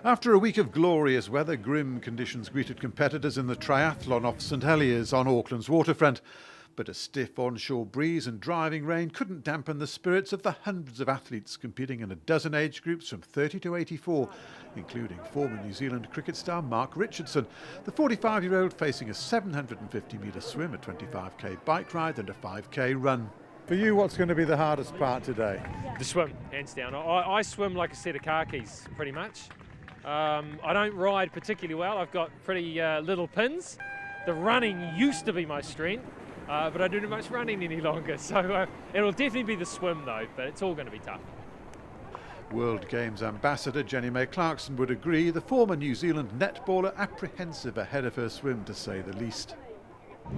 After a week of glorious weather, grim conditions greeted competitors in the triathlon off St Heliers on Auckland's waterfront. But a stiff onshore breeze and driving rain couldn't dampen the spirits of the hundreds of athletes competing in a dozen age groups from 30 to 84, including former New Zealand cricket star Mark Richardson, the 45-year-old facing a 750-metre swim, a 25k bike ride and a 5k run. For you, what's going to be the hardest part today? The swim, hands down. I swim like a set of car keys, pretty much. I don't ride particularly well. I've got pretty little pins. The running used to be my strength, but I don't do much running any longer. So it'll definitely be the swim though, but it's all going to be tough. World Games ambassador Jenny-May Clarkson would agree, the former New Zealand netballer apprehensive ahead of her swim, to say the least.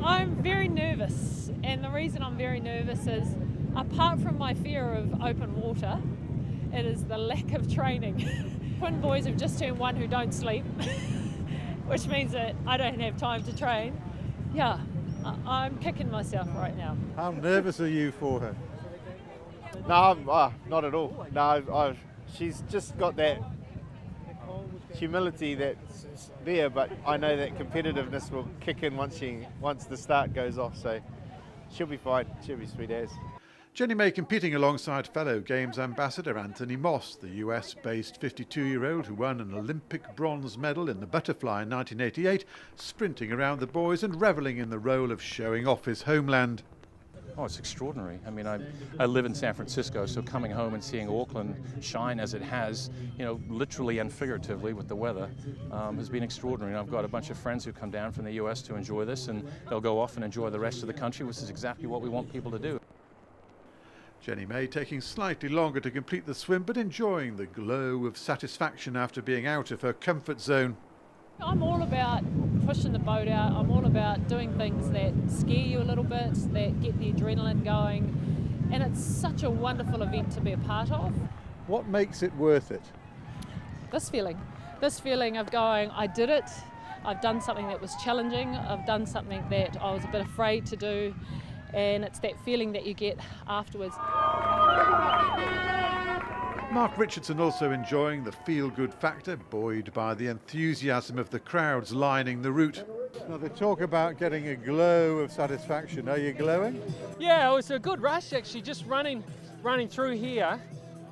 I'm very nervous, and the reason I'm very nervous is, apart from my fear of open water, it is the lack of training. Twin boys have just turned one who don't sleep, which means that I don't have time to train. Yeah, I'm kicking myself right now. How nervous are you for her? No, not at all. No, she's just got that humility that's there, but I know that competitiveness will kick in once the start goes off, so she'll be fine. She'll be sweet as. Jenny-May competing alongside fellow Games ambassador Anthony MOSSE, the US-based 52-year-old who won an Olympic bronze medal in the butterfly in 1988, sprinting around the boys and revelling in the role of showing off his homeland. Oh, it's extraordinary. I mean, I live in San Francisco, so coming home and seeing Auckland shine as it has, you know, literally and figuratively with the weather, has been extraordinary. And I've got a bunch of friends who come down from the US to enjoy this, and they'll go off and enjoy the rest of the country, which is exactly what we want people to do. Jenny-May taking slightly longer to complete the swim, but enjoying the glow of satisfaction after being out of her comfort zone. I'm all about pushing the boat out. I'm all about doing things that scare you a little bit, that get the adrenaline going. And it's such a wonderful event to be a part of. What makes it worth it? This feeling of going, I did it. I've done something that was challenging. I've done something that I was a bit afraid to do. And it's that feeling that you get afterwards. Mark Richardson also enjoying the feel-good factor, buoyed by the enthusiasm of the crowds lining the route. Now they talk about getting a glow of satisfaction. Are you glowing? Yeah, it was a good rush actually, just running through here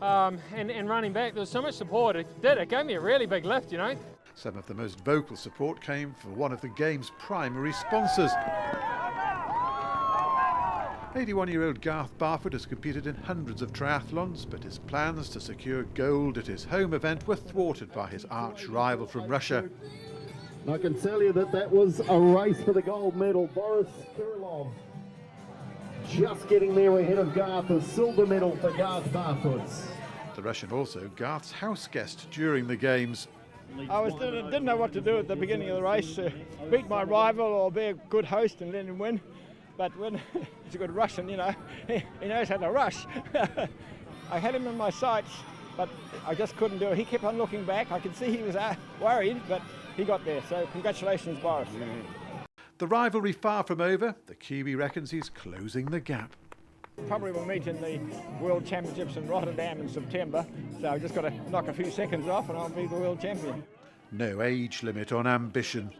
and running back. There was so much support. It gave me a really big lift, you know. Some of the most vocal support came from one of the Games' primary sponsors. 81-year-old Garth Barfoot has competed in hundreds of triathlons, but his plans to secure gold at his home event were thwarted by his arch rival from Russia. I can tell you that was a race for the gold medal. Boris Kirillov just getting there ahead of Garth, a silver medal for Garth Barfoot. The Russian also Garth's house guest during the Games. I didn't know what to do at the beginning of the race, beat my rival or be a good host and let him win. But when he's a good Russian, you know, he knows how to rush. I had him in my sights, but I just couldn't do it. He kept on looking back. I could see he was worried, but he got there. So congratulations, Boris. The rivalry far from over. The Kiwi reckons he's closing the gap. Probably will meet in the World Championships in Rotterdam in September. So I've just got to knock a few seconds off and I'll be the world champion. No age limit on ambition.